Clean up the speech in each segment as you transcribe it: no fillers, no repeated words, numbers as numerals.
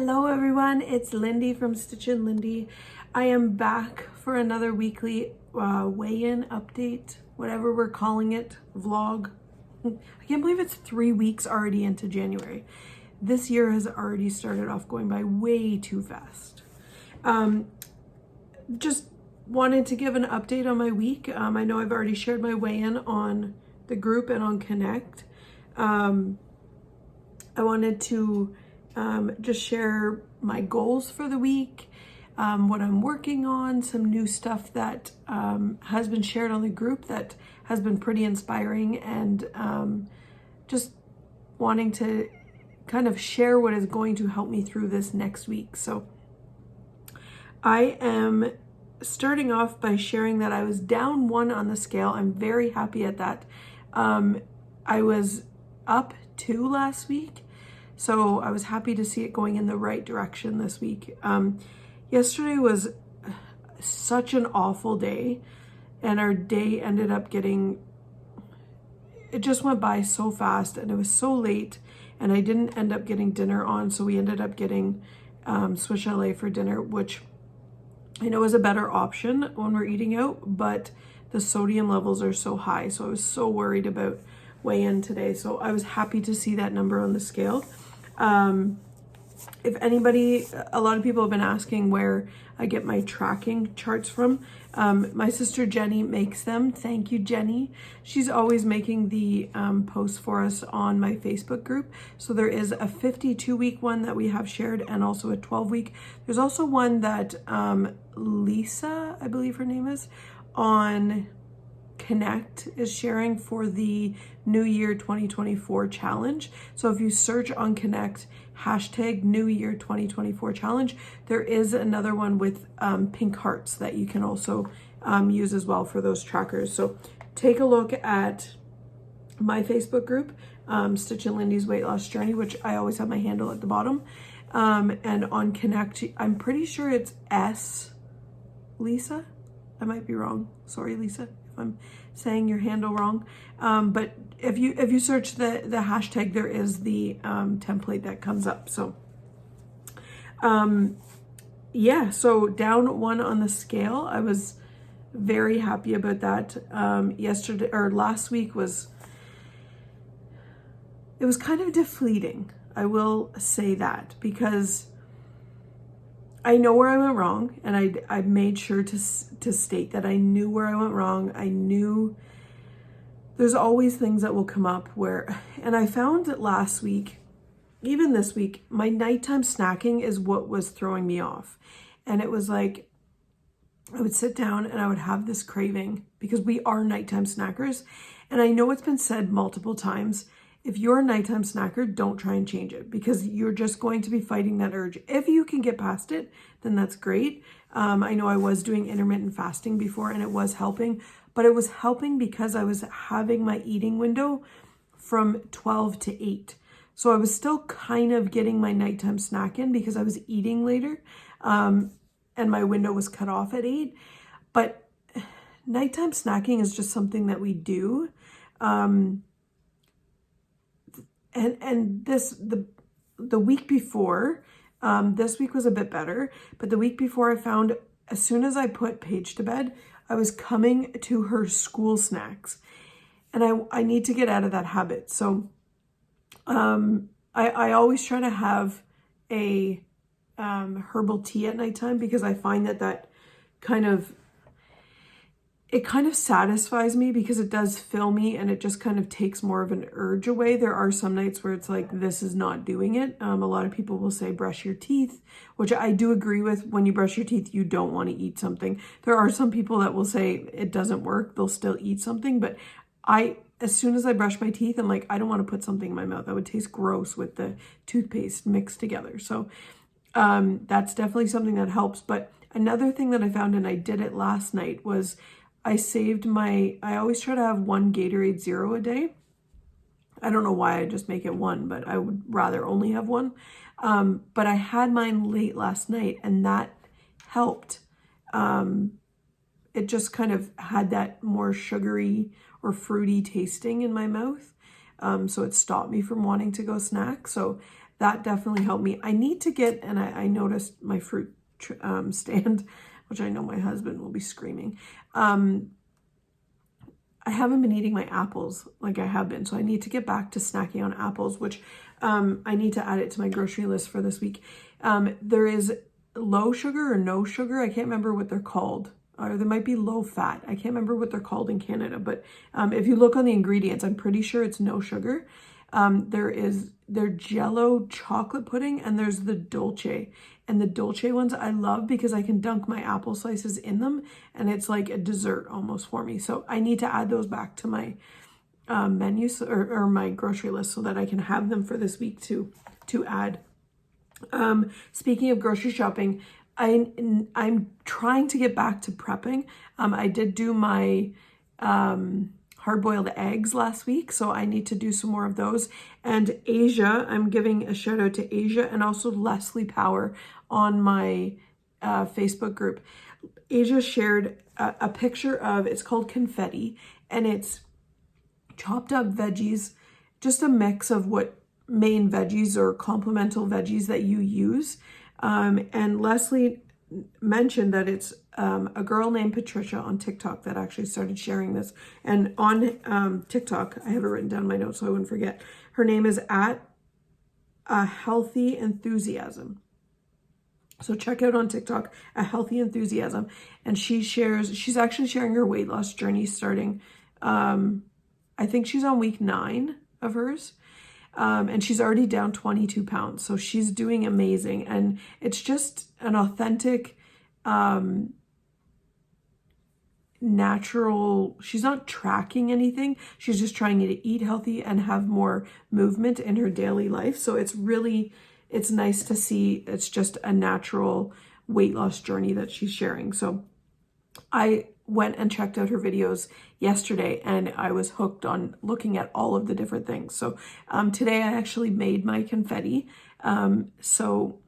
Hello everyone, it's Lindy from Stitch and Lindy. I am back for another weekly weigh-in update, whatever we're calling it, vlog. I can't believe it's 3 weeks already into January. This year has already started off going by way too fast. Just wanted to give an update on my week. I know I've already shared my weigh-in on the group and on Connect. I wanted to just share my goals for the week, what I'm working on, some new stuff that has been shared on the group that has been pretty inspiring, and just wanting to kind of share what is going to help me through this next week. So I am starting off by sharing that I was down 1 on the scale. I'm very happy at that. I was up 2 last week. So I was happy to see it going in the right direction this week. Yesterday was such an awful day, and our day ended up it just went by so fast, and it was so late, and I didn't end up getting dinner on, so we ended up getting Swiss chalet for dinner, which I know is a better option when we're eating out, but the sodium levels are so high, so I was so worried about weigh-in today. So I was happy to see that number on the scale. If anybody, a lot of people have been asking where I get my tracking charts from. My sister Jenny makes them. Thank you, Jenny. She's always making the posts for us on my Facebook group. So there is a 52-week one that we have shared, and also a 12-week. There's also one that Lisa, I believe her name is, on Connect is sharing for the New Year 2024 challenge. So if you search on Connect hashtag New Year 2024 challenge, there is another one with pink hearts that you can also use as well for those trackers. So take a look at my Facebook group, Stitch and Lindy's Weight Loss Journey, which I always have my handle at the bottom. And on Connect, I'm pretty sure it's S Lisa. I might be wrong. Sorry, Lisa, if I'm saying your handle wrong. But if you search the hashtag, there is the template that comes up. So yeah, so down 1 on the scale. I was very happy about that. Yesterday or last week it was kind of deflating. I will say that, because I know where I went wrong, and I made sure to state that I knew where I went wrong. I knew there's always things that will come up and I found that last week, even this week, my nighttime snacking is what was throwing me off. And it was like, I would sit down and I would have this craving, because we are nighttime snackers. And I know it's been said multiple times, if you're a nighttime snacker, don't try and change it, because you're just going to be fighting that urge. If you can get past it, then that's great. I know I was doing intermittent fasting before, and it was helping, but it was helping because I was having my eating window from 12 to 8. So I was still kind of getting my nighttime snack in because I was eating later, and my window was cut off at 8. But nighttime snacking is just something that we do. And the week before, this week was a bit better, but the week before I found, as soon as I put Paige to bed, I was coming to her school snacks, and I need to get out of that habit. So I always try to have a herbal tea at nighttime, because I find that kind of satisfies me, because it does fill me, and it just kind of takes more of an urge away. There are some nights where it's like, this is not doing it. A lot of people will say brush your teeth, which I do agree with. When you brush your teeth, you don't want to eat something. There are some people that will say it doesn't work. They'll still eat something. But as soon as I brush my teeth, I'm like, I don't want to put something in my mouth. That would taste gross with the toothpaste mixed together. So that's definitely something that helps. But another thing that I found, and I did it last night, was I always try to have 1 Gatorade Zero a day. I don't know why I just make it 1, but I would rather only have 1. But I had mine late last night, and that helped. It just kind of had that more sugary or fruity tasting in my mouth. So it stopped me from wanting to go snack. So that definitely helped me. I need to get, and I noticed my fruit stand, which I know my husband will be screaming. I haven't been eating my apples like I have been, so I need to get back to snacking on apples, which I need to add it to my grocery list for this week. There is low sugar or no sugar. I can't remember what they're called. Or there might be low fat. I can't remember what they're called in Canada, but if you look on the ingredients, I'm pretty sure it's no sugar. Their Jello chocolate pudding, and there's the Dolce. And the Dolce ones I love because I can dunk my apple slices in them, and it's like a dessert almost for me. So I need to add those back to my menus or my grocery list so that I can have them for this week to add. Speaking of grocery shopping, I'm trying to get back to prepping. I did do my hard-boiled eggs last week, so I need to do some more of those. And Asia, I'm giving a shout out to Asia and also Leslie Power on my Facebook group. Asia shared a picture of, it's called confetti, and it's chopped up veggies, just a mix of what main veggies or complemental veggies that you use. And Leslie mentioned that it's a girl named Patricia on TikTok that actually started sharing this. And on TikTok, I have it written down in my notes so I wouldn't forget. Her name is at A Healthy Enthusiasm. So check out on TikTok, A Healthy Enthusiasm. And she's actually sharing her weight loss journey starting, I think she's on week 9 of hers. And she's already down 22 pounds. So she's doing amazing. And it's just an authentic, natural, she's not tracking anything. She's just trying to eat healthy and have more movement in her daily life. So it's nice to see it's just a natural weight loss journey that she's sharing. So I went and checked out her videos yesterday and I was hooked on looking at all of the different things. So today I actually made my confetti. So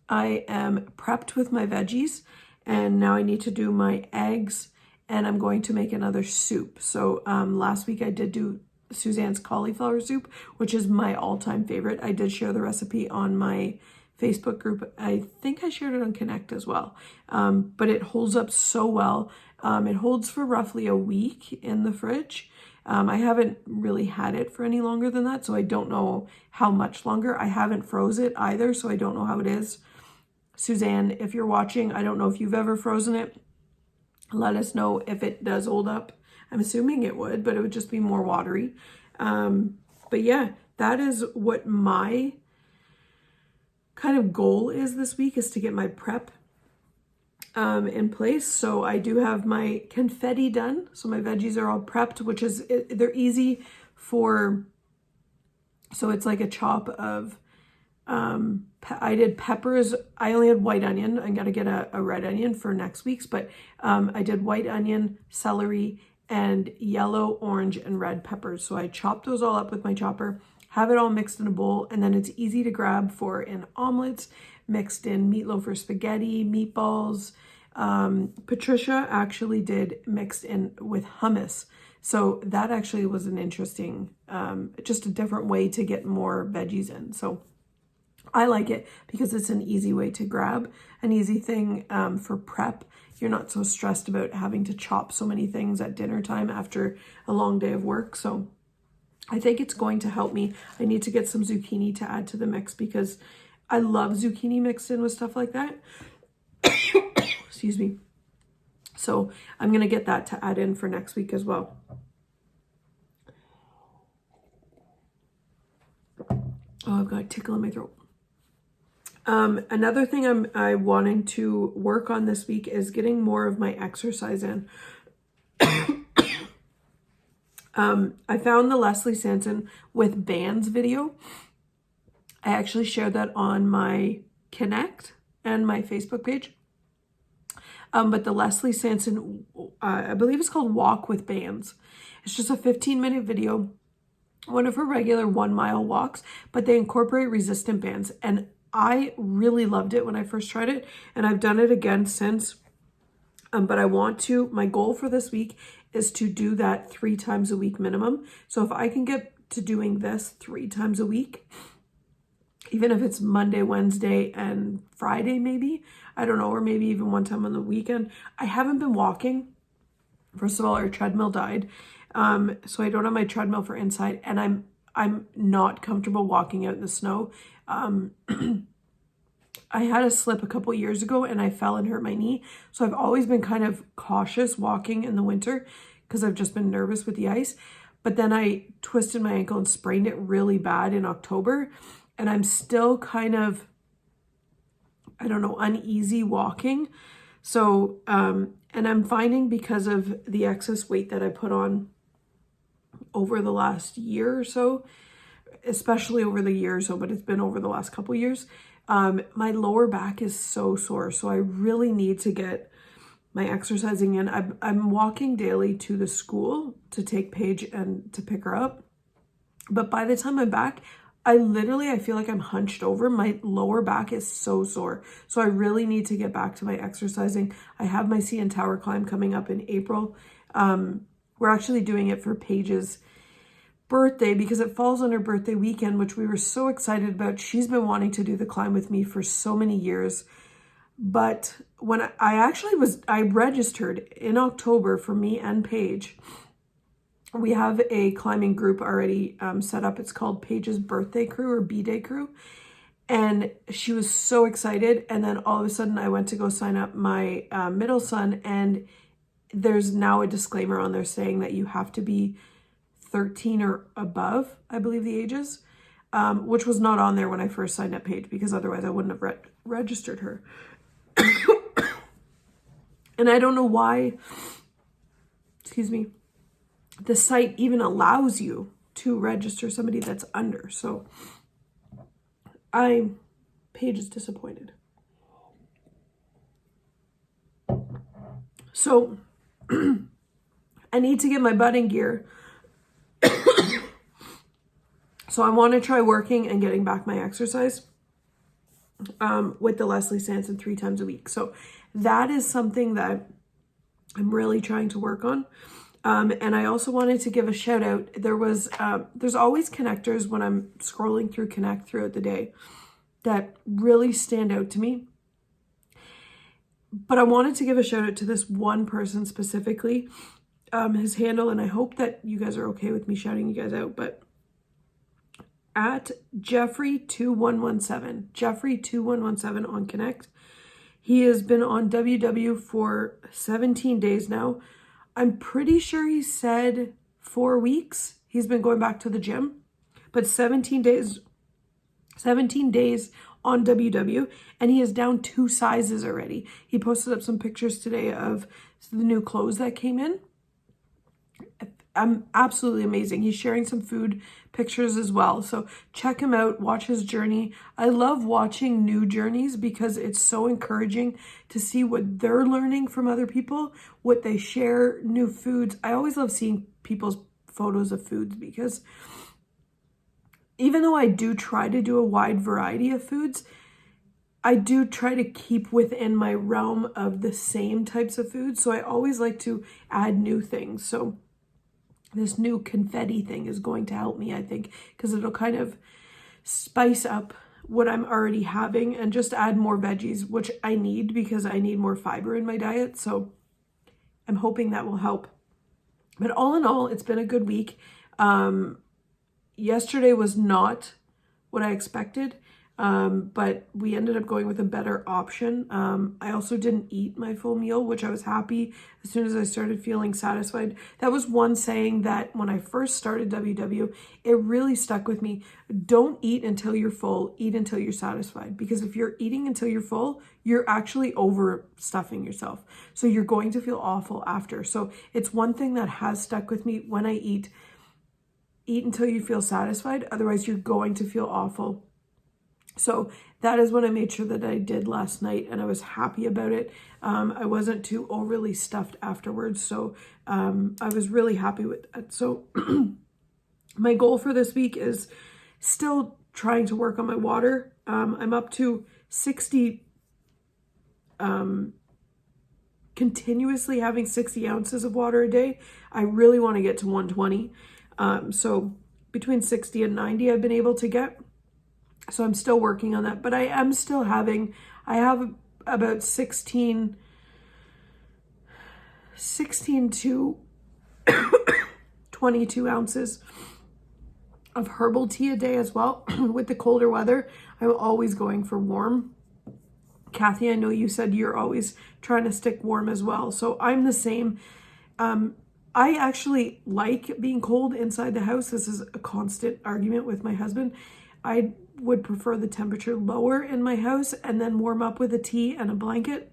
I am prepped with my veggies and now I need to do my eggs and I'm going to make another soup. So last week I did do Suzanne's cauliflower soup, which is my all-time favorite. I did share the recipe on my Facebook group. I think I shared it on Connect as well. But it holds up so well. It holds for roughly a week in the fridge. I haven't really had it for any longer than that, so I don't know how much longer. I haven't froze it either, so I don't know how it is. Suzanne, if you're watching, I don't know if you've ever frozen it. Let us know if it does hold up. I'm assuming it would, but it would just be more watery. But yeah, that is what my kind of goal is this week, is to get my prep in place. So I do have my confetti done. So my veggies are all prepped, which is, they're easy for, so it's like a chop of, I did peppers. I only had white onion. I'm going to get a red onion for next week's, but I did white onion, celery, and yellow, orange, and red peppers. So I chopped those all up with my chopper, have it all mixed in a bowl, and then it's easy to grab for in omelets, mixed in meatloaf or spaghetti, meatballs. Patricia actually did mixed in with hummus. So that actually was an interesting, just a different way to get more veggies in. So I like it because it's an easy way to grab, an easy thing for prep. You're not so stressed about having to chop so many things at dinner time after a long day of work. So I think it's going to help me. I need to get some zucchini to add to the mix because I love zucchini mixed in with stuff like that. Excuse me. So I'm going to get that to add in for next week as well. Oh, I've got a tickle in my throat. Another thing I'm wanting to work on this week is getting more of my exercise in. I found the Leslie Sanson with bands video. I actually shared that on my Connect and my Facebook page. But the Leslie Sanson, I believe it's called Walk with Bands. It's just a 15-minute video, one of her regular 1-mile walks, but they incorporate resistant bands. And I really loved it when I first tried it, and I've done it again since. But I want to, my goal for this week is to do that 3 times a week minimum. So if I can get to doing this 3 times a week, even if it's Monday, Wednesday, and Friday, maybe, I don't know, or maybe even one time on the weekend. I haven't been walking. First of all, our treadmill died. So I don't have my treadmill for inside, and I'm not comfortable walking out in the snow. I had a slip a couple years ago and I fell and hurt my knee. So I've always been kind of cautious walking in the winter because I've just been nervous with the ice. But then I twisted my ankle and sprained it really bad in October. And I'm still kind of, I don't know, uneasy walking. So, and I'm finding because of the excess weight that I put on over the last year or so, especially over the year or so, but it's been over the last couple years, my lower back is so sore. So I really need to get my exercising in. I'm walking daily to the school to take Paige and to pick her up. But by the time I'm back, I feel like I'm hunched over. My lower back is so sore. So I really need to get back to my exercising. I have my CN Tower climb coming up in April. We're actually doing it for Paige's birthday because it falls on her birthday weekend, which we were so excited about. She's been wanting to do the climb with me for so many years. But when I registered in October for me and Paige. We have a climbing group already set up. It's called Paige's Birthday Crew or B-Day Crew. And she was so excited. And then all of a sudden I went to go sign up my middle son. And there's now a disclaimer on there saying that you have to be 13 or above, I believe the age is, which was not on there when I first signed up Paige because otherwise I wouldn't have registered her. And I don't know why, excuse me, the site even allows you to register somebody that's under. So Paige is disappointed. So I need to get my butt in gear. So I want to try working and getting back my exercise with the Leslie Sanson 3 times a week. So that is something that I'm really trying to work on. And I also wanted to give a shout out. There's always connectors when I'm scrolling through Connect throughout the day that really stand out to me. But I wanted to give a shout out to this one person specifically, his handle, and I hope that you guys are okay with me shouting you guys out, but at Jeffrey2117, Jeffrey2117 on Connect. He has been on WW for 17 days now. I'm pretty sure he said 4 weeks. He's been going back to the gym, but 17 days on WW, and he is down 2 sizes already. He posted up some pictures today of the new clothes that came in. Absolutely amazing. He's sharing some food pictures as well. So check him out, watch his journey. I love watching new journeys because it's so encouraging to see what they're learning from other people, what they share, new foods. I always love seeing people's photos of foods because even though I do try to do a wide variety of foods, I do try to keep within my realm of the same types of foods. So I always like to add new things. So this new confetti thing is going to help me, I think, because it'll kind of spice up what I'm already having and just add more veggies, which I need because I need more fiber in my diet. So I'm hoping that will help. But all in all, it's been a good week. Yesterday was not what I expected, but we ended up going with a better option. I also didn't eat my full meal, which I was happy as soon as I started feeling satisfied. That was one saying that when I first started WW, it really stuck with me. Don't eat until you're full, eat until you're satisfied. Because if you're eating until you're full, you're actually overstuffing yourself. So you're going to feel awful after. So it's one thing that has stuck with me when I eat until you feel satisfied. Otherwise, you're going to feel awful. So that is what I made sure that I did last night, and I was happy about it. I wasn't too overly stuffed afterwards, so I was really happy with that. So my goal for this week is still trying to work on my water. I'm up to 60, continuously having 60 ounces of water a day. I really want to get to 120. So between 60 and 90 I've been able to get. So I'm still working on that, but I am still having, I have about 16 to 22 ounces of herbal tea a day as well. With the colder weather, I'm always going for warm. Kathy, I know you said you're always trying to stick warm as well. So I'm the same. I actually like being cold inside the house. This is a constant argument with my husband. I would prefer the temperature lower in my house and then warm up with a tea and a blanket.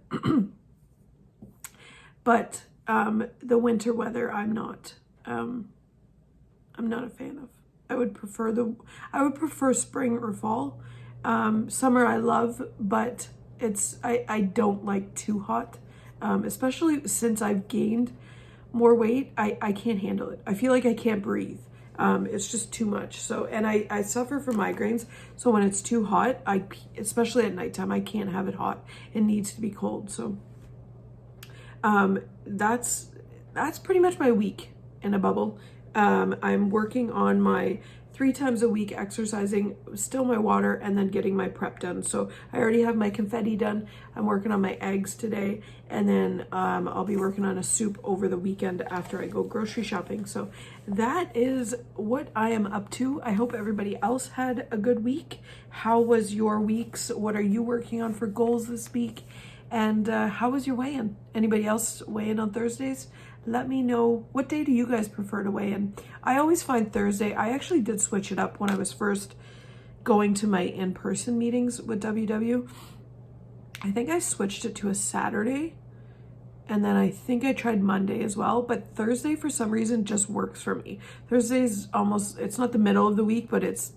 But the winter weather, I'm not a fan of. I would prefer spring or fall. Summer I love, but I don't like too hot. Especially since I've gained more weight, I can't handle it. I feel like I can't breathe. It's just too much. So, and I suffer from migraines. So when it's too hot, especially at nighttime, I can't have it hot. It needs to be cold. So, that's pretty much my week in a bubble. I'm working on my 3 times a week exercising, still my water, and then getting my prep done. So I already have my confetti done. I'm working on my eggs today, and then I'll be working on a soup over the weekend after I go grocery shopping. So that is what I am up to. I hope everybody else had a good week. How was your weeks? What are you working on for goals this week? And how was your weigh-in? Anybody else weigh in on Thursdays? Let me know. What day do you guys prefer to weigh in? I always find Thursday. I actually did switch it up when I was first going to my in-person meetings with WW. I think I switched it to a Saturday. And then I think I tried Monday as well. But Thursday, for some reason, just works for me. Thursday's almost, it's not the middle of the week, but it's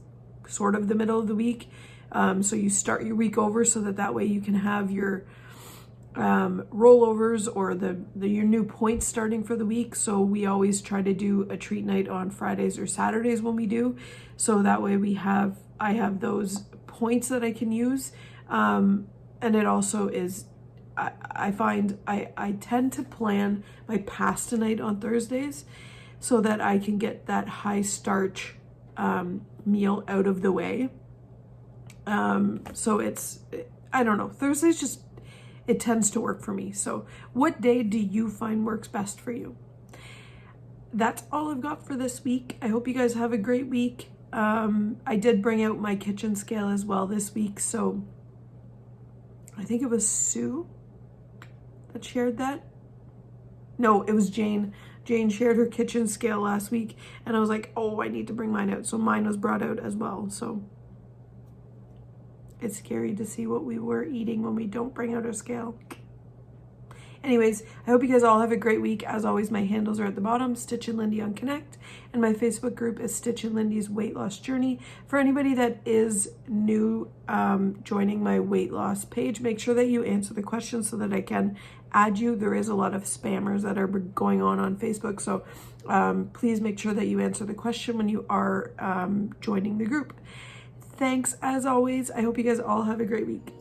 sort of the middle of the week. So you start your week over so that way you can have your rollovers or your new points starting for the week. So we always try to do a treat night on Fridays or Saturdays when we do, so that way I have those points that I can use. And it also is, I find I tend to plan my pasta night on Thursdays so that I can get that high starch meal out of the way. So I don't know, Thursdays just, it tends to work for me. So what day do you find works best for you? That's all I've got for this week. I hope you guys have a great week. I did bring out my kitchen scale as well this week. So I think it was Sue that shared that. No, it was Jane. Jane shared her kitchen scale last week. And I was like, oh, I need to bring mine out. So mine was brought out as well. So it's scary to see what we were eating when we don't bring out our scale. Anyways, I hope you guys all have a great week. As always, my handles are at the bottom, Stitch and Lindy on Connect, and my Facebook group is Stitch and Lindy's Weight Loss Journey. For anybody that is new joining my weight loss page, make sure that you answer the questions so that I can add you. There is a lot of spammers that are going on Facebook, so please make sure that you answer the question when you are joining the group. Thanks as always. I hope you guys all have a great week.